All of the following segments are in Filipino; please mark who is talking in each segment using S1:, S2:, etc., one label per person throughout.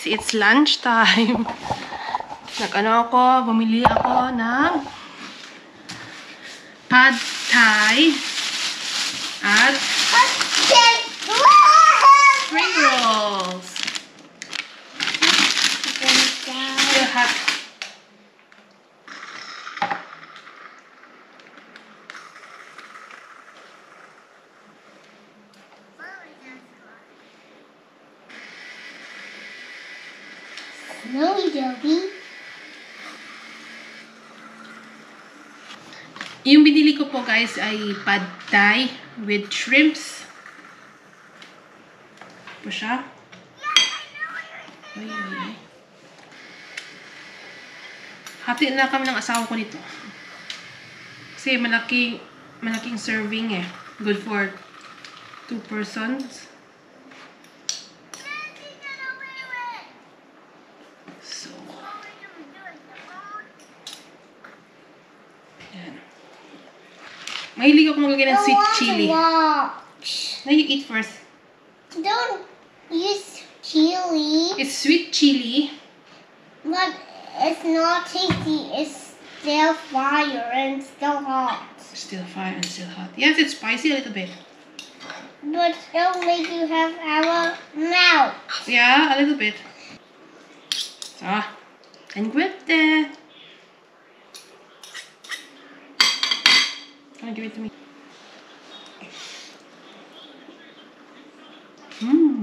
S1: Kasi it's lunchtime. Bumili ako ng pad thai at spring rolls. Still hot.
S2: Snowy Dobby.
S1: Yung binili ko po guys ay pad thai with shrimps. Po siya. Ay. Hati na kami ng asawa ko nito. Kasi malaking serving eh. Good for 2 persons. So, yan. Mahilig ako maglagay ng sweet chili. Now you eat first.
S2: Don't use chili.
S1: It's sweet chili.
S2: But it's not tasty. It's still fire and still hot.
S1: Still fire and still hot. Yes, it's spicy a little bit.
S2: But it'll make you have our mouth.
S1: Yeah, a little bit. So, and grip that. Come on, give it to me. Mmm.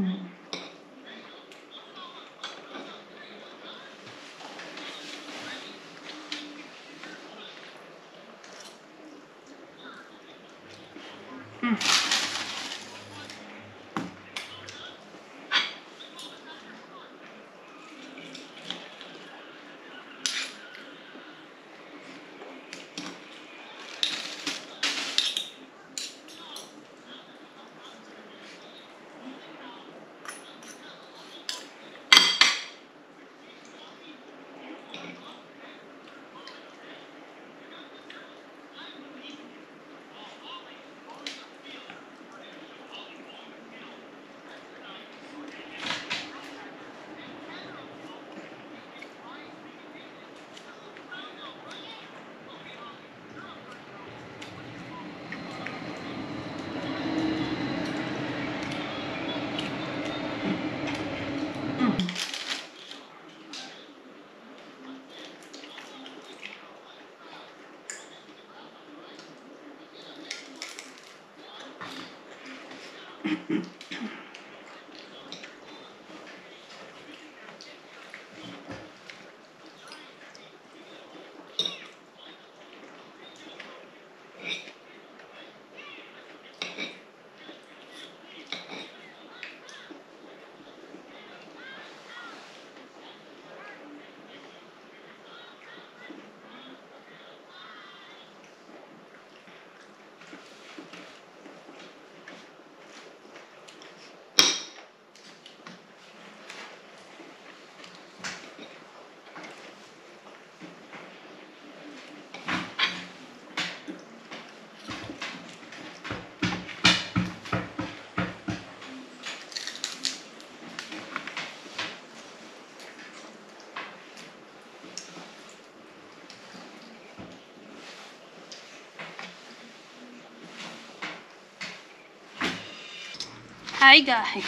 S1: Hi guys!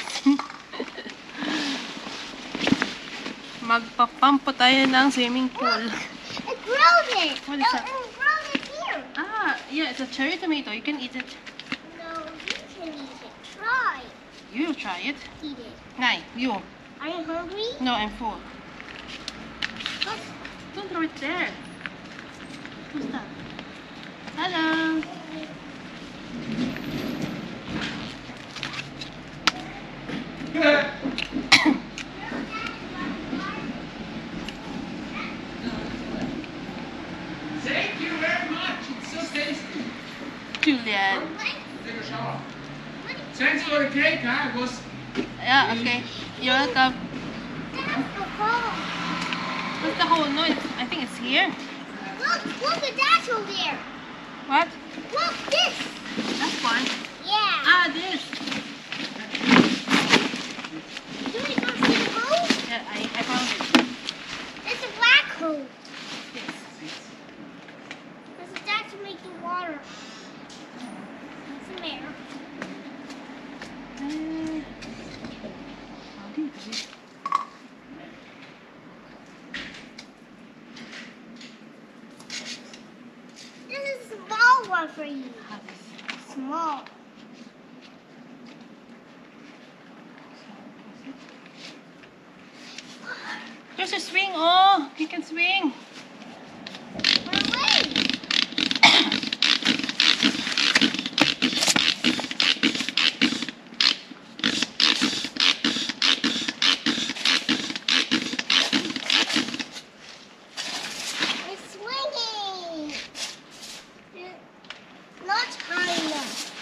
S1: Magpapump po tayo ng swimming pool.
S2: It grows it.
S1: What is that?
S2: It grows it here.
S1: Ah, yeah, it's a cherry tomato. You can eat it.
S2: No, you can eat it. Try.
S1: You try it.
S2: Eat it.
S1: Nay, you.
S2: Are you hungry?
S1: No, I'm full.
S2: What?
S1: Don't throw it there. Who's that? Hello.
S3: Thank you very much. It's so tasty.
S1: Julian.
S3: Take a shower. Thanks for the cake, huh? It was
S1: Yeah, okay. You're welcome.
S2: That's the hole.
S1: What's the hole? No, I think it's here.
S2: Look at that over there.
S1: What?
S2: Look, this.
S1: That's one.
S2: Yeah.
S1: Ah, this.
S2: Do we go see the hole?
S1: Yeah, I
S2: for you. Small.
S1: There's a swing. Oh, you can swing.
S2: Wait. It's swinging. Not high enough.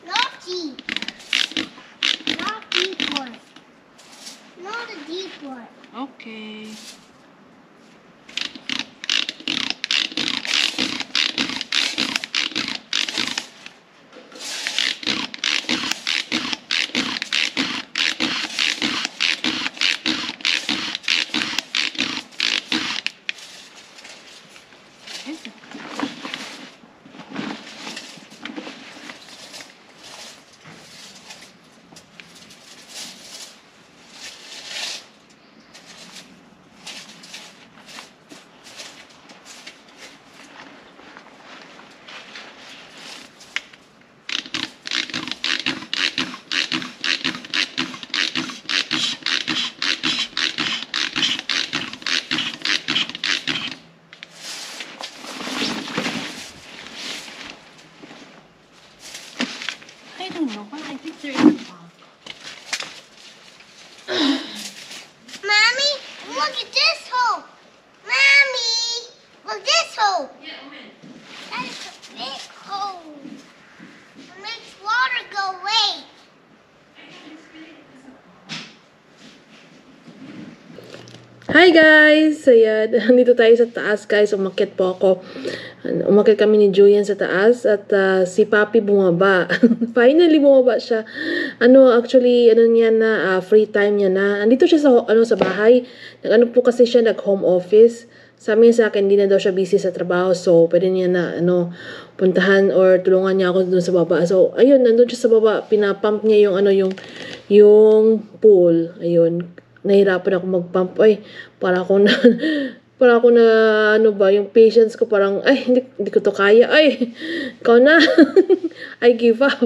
S2: Not deep. Not deep one. Not a deep one.
S1: Okay. I don't know, but I think there is a pump.
S2: Mommy, look at this hole. Mommy, look at this hole.
S1: Yeah, Omen.
S2: That is a big hole. It makes water go away.
S4: Hi guys! Ayan, nandito tayo sa taas guys. Umakyat po ako. Umakyat kami ni Julian sa taas at si Papi bumaba. Finally bumaba siya. Actually, niya na, free time niya na. Andito siya sa bahay. Po kasi siya, nag-home office. Sabi niya sa akin, hindi na daw siya busy sa trabaho. So, pwede niya na, puntahan or tulungan niya ako doon sa baba. So, ayun, nandun siya sa baba. Pinapump niya yung pool. Ayun. Nahirapan ako mag-pump. Ay, para ako na, yung patience ko parang, ay, hindi ko to kaya. Ay, ikaw na. I give up.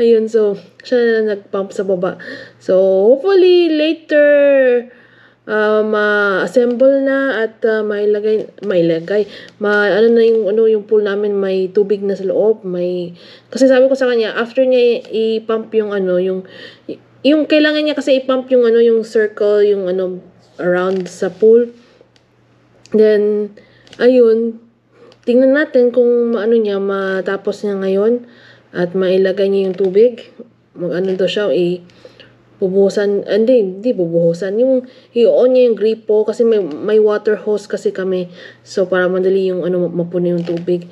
S4: Ayun, so, siya na nag-pump sa baba. So, hopefully, later, ma-assemble na at mailagay, yung pool namin, may tubig na sa loob, kasi sabi ko sa kanya, after niya i-pump yung kailangan niya kasi i-pump yung circle, yung around sa pool. Then, ayun, tingnan natin kung matapos niya ngayon at mailagay niya yung tubig. Daw siya, bubuhusan, hindi bubuhusan. Yung, i-on niya yung gripo kasi may water hose kasi kami. So, para madali yung, mapuno yung tubig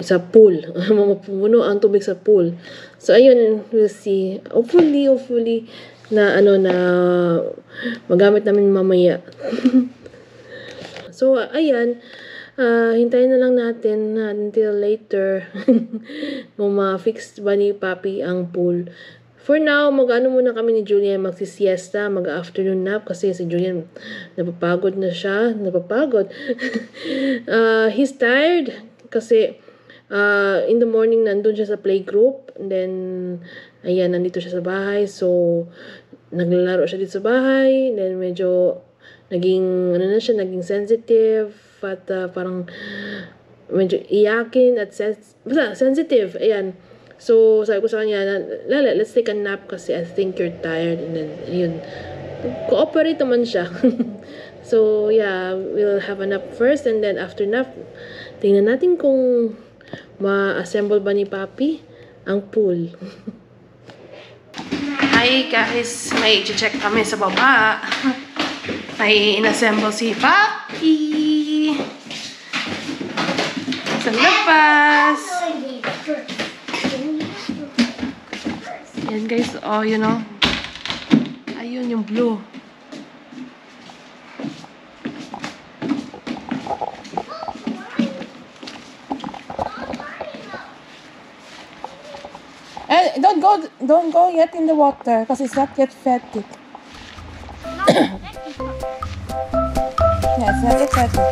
S4: sa pool. Mapuno ang tubig sa pool. So, ayun, we'll see. Hopefully, na magamit namin mamaya. So, ayan, hintayin na lang natin until later kung ma-fix ba ni Papi ang pool. For now, muna kami ni Julian, magsisiesta, mag-afternoon nap kasi si Julian napapagod na siya. He's tired kasi in the morning nandun siya sa playgroup, and then ayan, nandito siya sa bahay, so naglalaro siya dito sa bahay, then medyo naging sensitive at parang medyo iyakin at sensitive, ayan. So sabi ko sa kanya, Lala, let's take a nap kasi I think you're tired, and then ayun, cooperate naman siya. So yeah, we'll have a nap first, and then after nap, tingnan natin kung ma-assemble ba ni Papi ang pool.
S1: Hi guys, may check kami sa baba. May inassemble si Papi sa labas. Yan guys, oh, ayun yung blue.
S4: Don't go yet in the water because it's not yet fetid. Yeah, it's not yet fetid.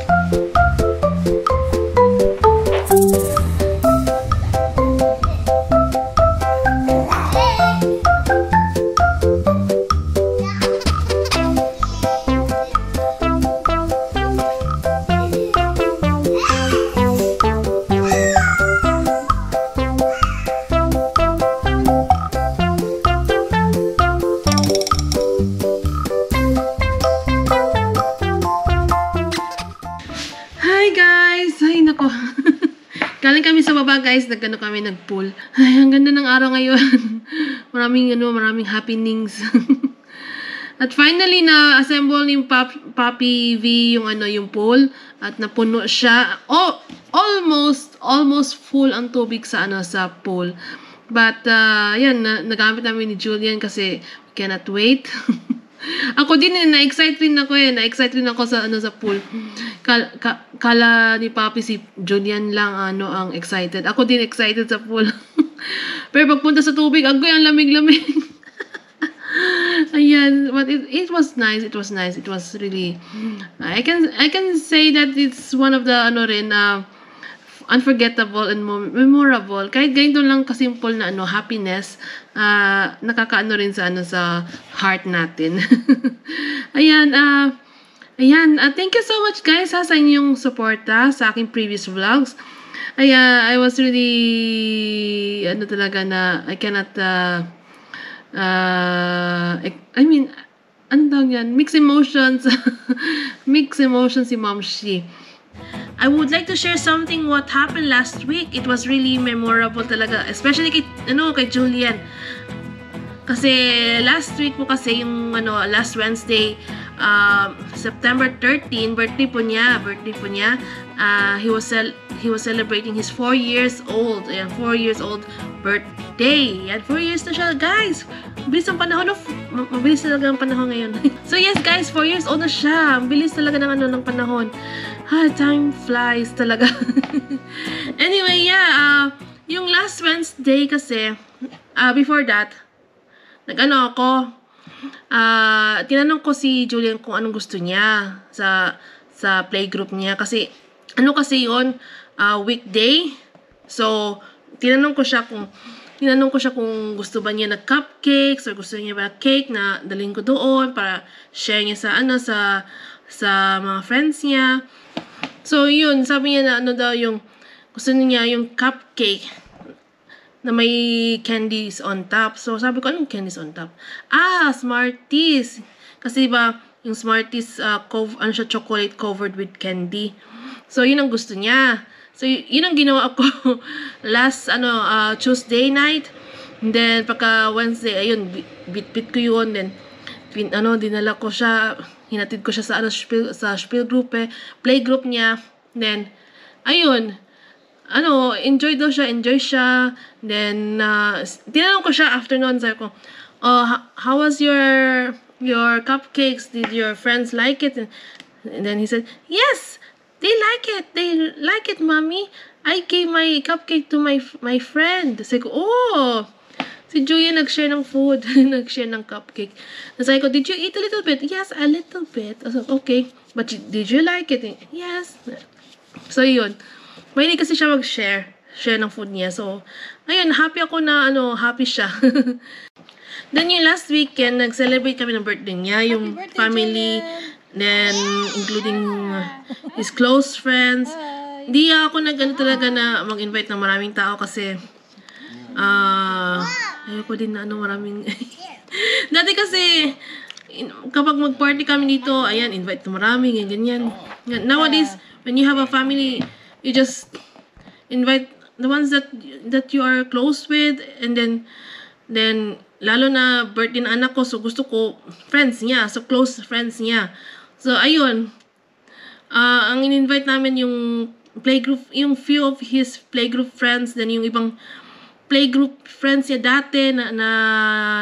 S1: Galing kami sa baba, guys. Nagano kami, nag-pool. Ay, ang ganda ng araw ngayon. maraming happenings. At finally, na-assemble ni Papi V yung pool. At napuno siya. Oh, almost full ang tubig sa pool. But, yan, nagamit namin ni Julian kasi we cannot wait. Ako din, na-excite rin ako Na-excite rin ako sa pool. Kala ni Papi si Julian lang ang excited. Ako din excited sa pool. Pero pagpunta sa tubig, agoy, ang lamig-lamig. Ayan, but it was nice. It was really I can say that it's one of the unforgettable and memorable. Kahit ganito lang kasimple na happiness, nakakaano rin sa heart natin. Ayan, thank you so much guys sa inyong suporta sa aking previous vlogs. I was really talaga na I cannot ano daw yan? Mixed emotions si Mom Shi. I would like to share something what happened last week. It was really memorable talaga, especially kay Julian. Kasi last week po kasi yung last Wednesday, September 13, birthday po niya. He was celebrating his 4 years old. Ayan, 4 years old birthday. Yan, 4 years na siya, guys. Mabilis ang panahon. Mabilis talaga ang panahon ngayon. So yes, guys, 4 years old na siya. Mabilis talaga ng panahon. Time flies talaga. Anyway, yeah. Yung last Wednesday kasi, before that, ako, tinanong ko si Julian kung anong gusto niya sa playgroup niya. Kasi, yun, weekday. So, tinanong ko siya kung gusto ba niya na cupcakes or gusto niya ba cake na dalhin ko doon para share niya sa mga friends niya. So, yun, sabi niya na daw yung gusto niya yung cupcake na may candies on top. So, sabi ko, anong candies on top? Smarties. Kasi diba, yung Smarties, chocolate covered with candy. So, yun ang gusto niya. So, yun ang ginawa ko last, Tuesday night. And then, pagka Wednesday, ayun, bit ko yun. Then, dinala ko siya, hinatid ko siya sa Spielgruppe, playgroup niya. Then, ayun, enjoy siya. Then, tinanong ko siya after nun, sabi ko, how was your cupcakes? Did your friends like it? And then he said, yes, they like it, mommy. I gave my cupcake to my friend. Sabi ko, si Julia nag-share ng food, nag-share ng cupcake. Sabi ko, did you eat a little bit? Yes, a little bit. I said, okay, but did you like it? Yes. So, yun. Mahilig kasi siya mag-share ng food niya. So, ayun, happy ako na, happy siya. Then, yung last weekend, nag-celebrate kami ng birthday niya. Yung family, then, including his close friends. Hindi ako talaga na mag-invite ng maraming tao kasi, ayoko din na maraming... Dati kasi, kapag mag-party kami dito, ayan, invite na maraming, ganyan. Nowadays, when you have a family, you just invite the ones that you are close with, and then lalo na birthday ng anak ko, so gusto ko friends niya, so close friends niya. So ayun, ang in-invite namin yung playgroup, yung few of his playgroup friends, then yung ibang playgroup friends niya dati na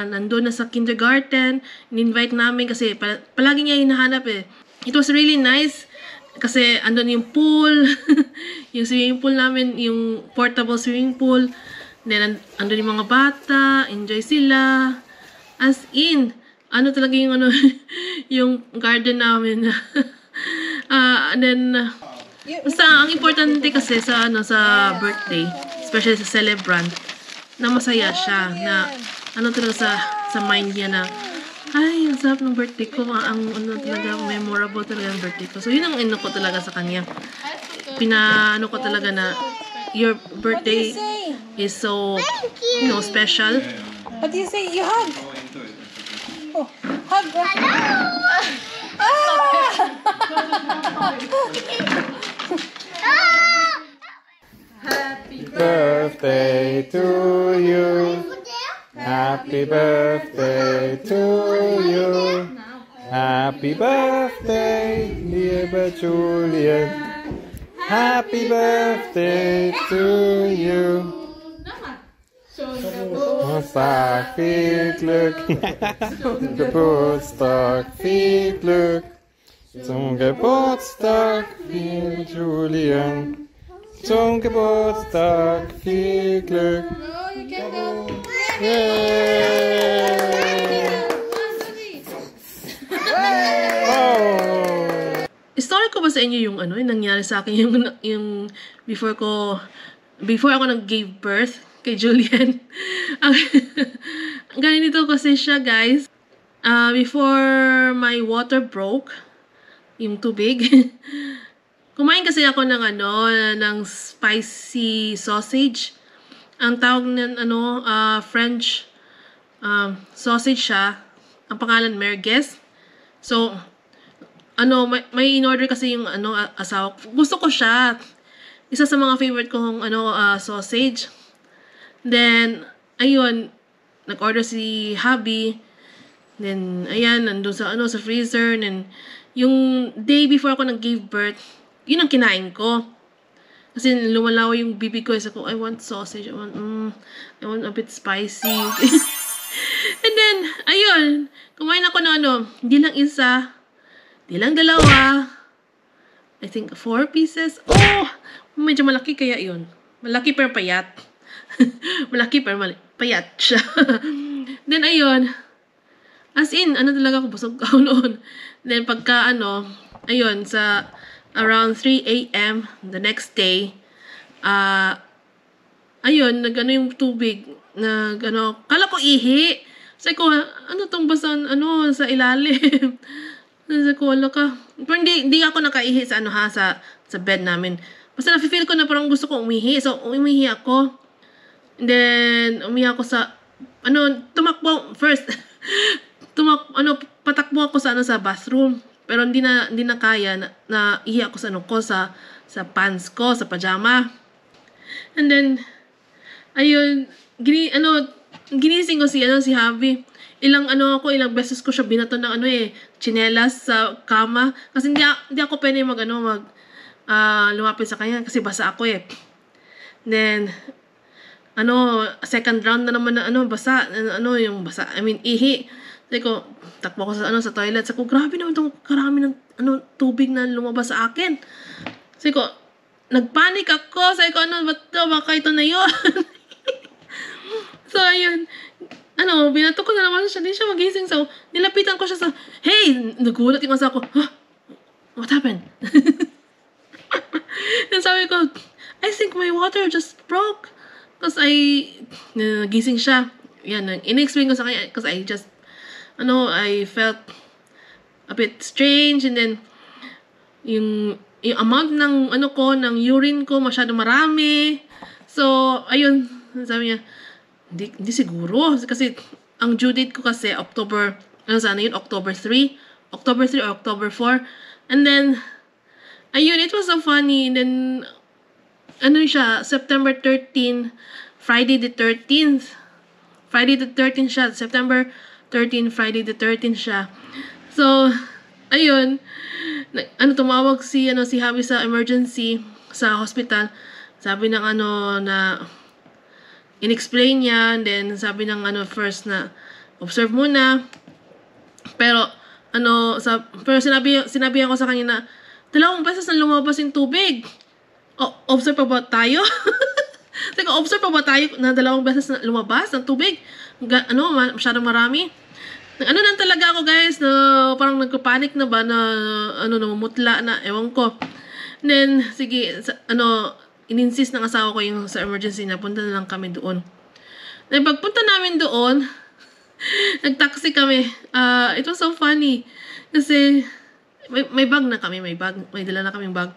S1: nandun na sa kindergarten, in-invite namin kasi palagi niya hinahanap eh. It was really nice. Kasi andun yung pool, yung swimming pool namin, yung portable swimming pool. Then andun yung mga bata, enjoy sila. As in, talaga yung yung garden namin. Then basta ang importante kasi sa birthday, especially sa celebrant, na masaya siya, na talaga sa mind niya na ay, ang sarap ng birthday ko. Talaga, memorable talaga ang birthday ko. So, yun ang ko talaga sa kanya. Ko talaga na your birthday is so, special.
S5: What do you say? You hug. Oh, hug.
S2: Ah!
S5: Happy
S6: birthday to you.
S2: Over there?
S6: Happy birthday to you. Happy birthday, liebe Julian. Happy birthday to you. Geburtstag, viel Glück. Geburtstag, viel Glück. Zum Geburtstag, liebe Julian. Zum Geburtstag, viel Glück. Yay! Oh!
S1: Story ko ba sa inyo yung ano, yung nangyari sa akin yung before ako nag-gave birth kay Julian. Ang ganito kasi siya, guys. Before my water broke, yung tubig. Kumain kasi ako ng spicy sausage. Ang tawag ng French sausage siya. Ang pangalan merguez. So, may in-order kasi yung asawa. Gusto ko siya. Isa sa mga favorite kong sausage. Then, ayun, nag-order si hubby. Then, ayan, nandun sa freezer. Then, yung day before ako nag-give birth, yun ang kinain ko. Kasi lumalaw yung bibig ko. Isa ko, I want sausage. I want a bit spicy. And then, ayun, kumain ako ng hindi lang isa, hindi lang dalawa. I think 4 pieces. Oh! Medyo malaki kaya yun. Malaki pero payat. Malaki pero payat siya. Then, ayun, as in, talaga ako, busog ako noon. Then, pagka, ayun, sa around 3 a.m. the next day, ayun, yung tubig, kala ko ihi. Sabi ko, tong basan, sa ilalim. Sabi ko, wala ka. Pero hindi ako nakaihi sa, sa bed namin. Basta na-feel ko na parang gusto ko umihi. So, umihi ako. And then, umihi ako sa, tumakbo, first, patakbo ako sa bathroom. Pero hindi na kaya na ihi ako sa pants ko, sa pajama. And then, ayun, ginising ko si Javi. Ilang beses ko siya binato ng tsinelas sa kama. Kasi hindi ako pwede lumapit sa kanya kasi basa ako eh. Then, second round na naman na basa, yung basa, ihi. Sabi ko, takbo ko sa toilet. Sabi ko, grabe naman itong karami ng tubig na lumabas sa akin. Sabi ko, nagpanik ako. Sabi ko, baka ito na yun. So, ayun. Binato ko na naman siya. Hindi siya magising. So, nilapitan ko siya sa, hey! Nagulat yung asawa ko, huh? What happened? And sabi ko, I think my water just broke. Because nagising siya. Yan, in-explain ko sa kanya. Because I just, I felt a bit strange. And then, yung amount ng, ng urine ko, masyado marami. So, ayun, sabi niya, hindi siguro. Kasi, ang due date ko kasi, October 3? October 3 or October 4. And then, ayun, it was so funny. And then, September 13, Friday the 13th. Friday the 13th siya. September 13, Friday the 13th siya. So, ayun, tumawag si Javi sa emergency sa hospital. Sabi ng na in-explain niya, and then sabi ng first na observe muna. Pero pero sinabihan ko sa kanya na 2 beses na lumabas yung tubig. Observe pa ba tayo? Teka, observe pa ba tayo na 2 beses na lumabas ng tubig? Masyadong marami. Lang talaga ako, guys, na parang nagpapanik na ba na namumutla na, ewan ko. And then, sige, in-insist ng asawa ko yung sa emergency na punta na lang kami doon. Then, pagpunta namin doon, nag-taxi kami. It was so funny. Kasi, may bag na kami, may dala na kaming bag.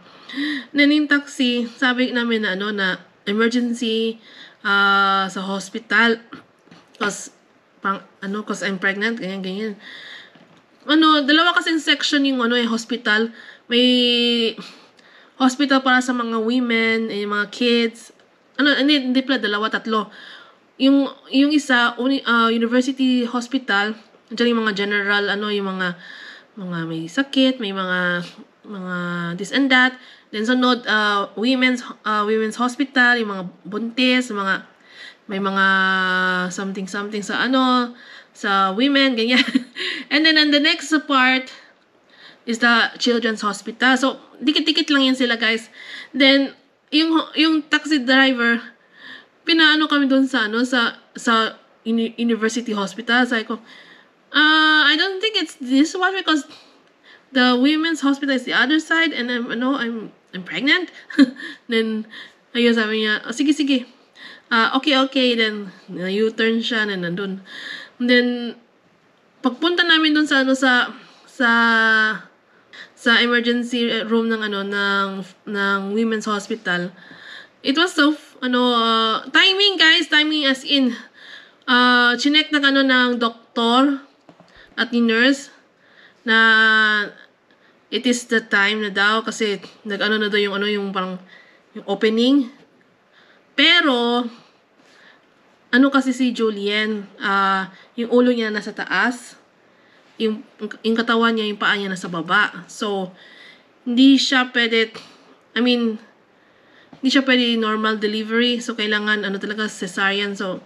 S1: Then, yung taxi, sabi namin na, na emergency sa hospital. Cause I'm pregnant, ganyan. Dalawa kasing section yung hospital. May hospital para sa mga women, yung mga kids, hindi pala, dalawa, tatlo. Yung isa, University Hospital, dyan yung mga general, yung mga may sakit, may mga this and that. Then sunod, women's hospital, yung mga buntis, may mga something sa sa women, ganyan. And then the next part is the children's hospital. So, dikit-dikit lang yan sila, guys. Then, yung taxi driver, pinaano kami doon sa University Hospital. Sabi ko, I don't think it's this one because the women's hospital is the other side and I'm pregnant. Then, ayun, sabi niya, sige. Okay. Then, U-turn siya na nandun. Then, pagpunta namin dun sa emergency room ng women's hospital, it was so, timing, guys, timing as in, chinek na ng doktor at ni nurse na it is the time na daw kasi na daw yung parang yung opening. Pero kasi si Julian, yung ulo niya nasa taas, yung katawan niya, yung paa niya nasa baba. So hindi siya pwede normal delivery. So kailangan talaga cesarean. So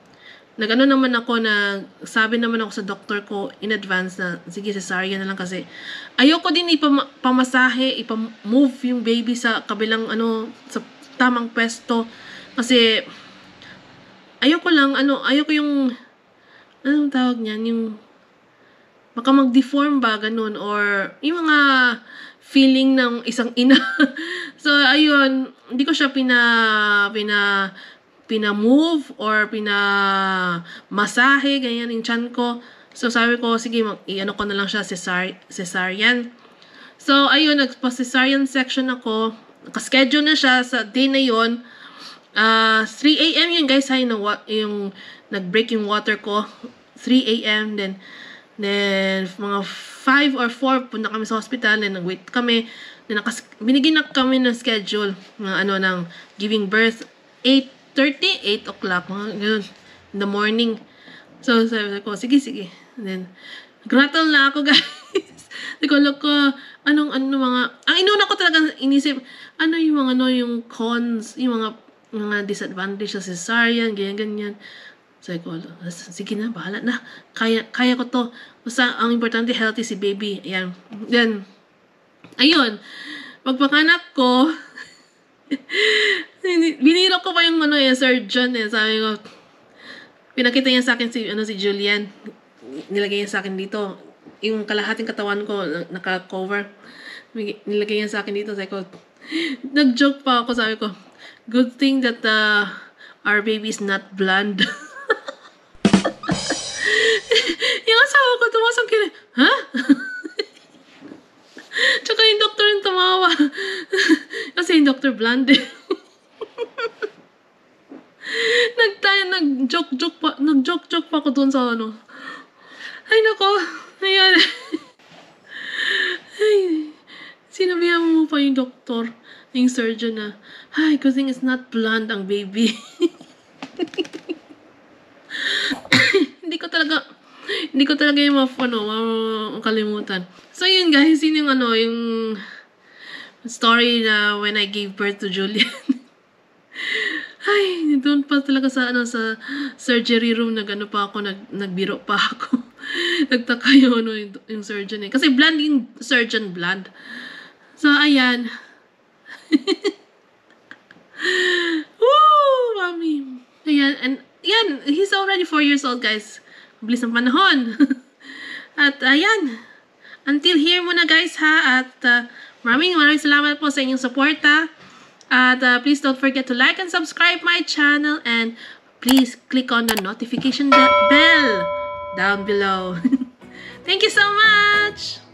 S1: sabi naman ako sa doktor ko in advance na sige, cesarean na lang kasi ayoko din ipamasahe, ipamove yung baby sa kabilang sa tamang pwesto kasi ayoko yung anong tawag niyan, yung baka mag-deform ba ganun or yung mga feeling ng isang ina. So ayun, hindi ko siya pina-move or pina-masahe, ganyan yung tiyan ko. So, sabi ko, sige, ko na lang siya, cesarean. So, ayun, nagpa-cesarean section ako. Nakaschedule na siya sa day na yun. 3 a.m. yun, guys, yung nag-break yung water ko. 3 a.m. Then, mga 5 or 4, punta kami sa hospital. Then, nag-wait kami. Then, binigyan na kami ng schedule ng giving birth. 8 o'clock, in the morning. So, sabi ko, sige. Then, grattle na ako, guys. Di ko, look ko, ang inuna ko talaga inisip, yung cons, yung mga disadvantage sa cesarean, ganyan. Sabi ko, sige na, bahala na. Kaya ko to. Basta, ang importante, healthy si baby. Ayan. Then, ayun, pagpakanak ko, biniro ko pa yung surgeon Sabi ko, pinakita niya sa akin si Julian. Nilagay niya sa akin dito. Yung kalahating katawan ko naka-cover. Nilagay niya sa akin dito. Sabi ko, nag-joke pa ako. Sabi ko, good thing that our baby is not blonde. Yung asawa ko tumasang ha? Tsaka yung doktor yung tumawa. Kasi yung Dr. Blonde. Nag-joke pa ako dun sa Ay, nako. Ayan. Ay, sinabihan mo pa yung doktor, yung surgeon na, ay, good thing it's not blonde ang baby. Hindi ko talaga yung makalimutan. So, yun guys, yun yung story na when I gave birth to Julian. Ay, doon pa talaga sa surgery room pa ako, nagbiro pa ako. Nagtaka yung surgeon Kasi blonde yung surgeon, blonde. So, ayan. Woo, mami. Ayan, and yan, he's already 4 years old, guys. Bilis ng panahon. At ayan, until here muna, guys, ha. At maraming salamat po sa inyong suporta. At please don't forget to like and subscribe my channel. And please click on the notification bell down below. Thank you so much!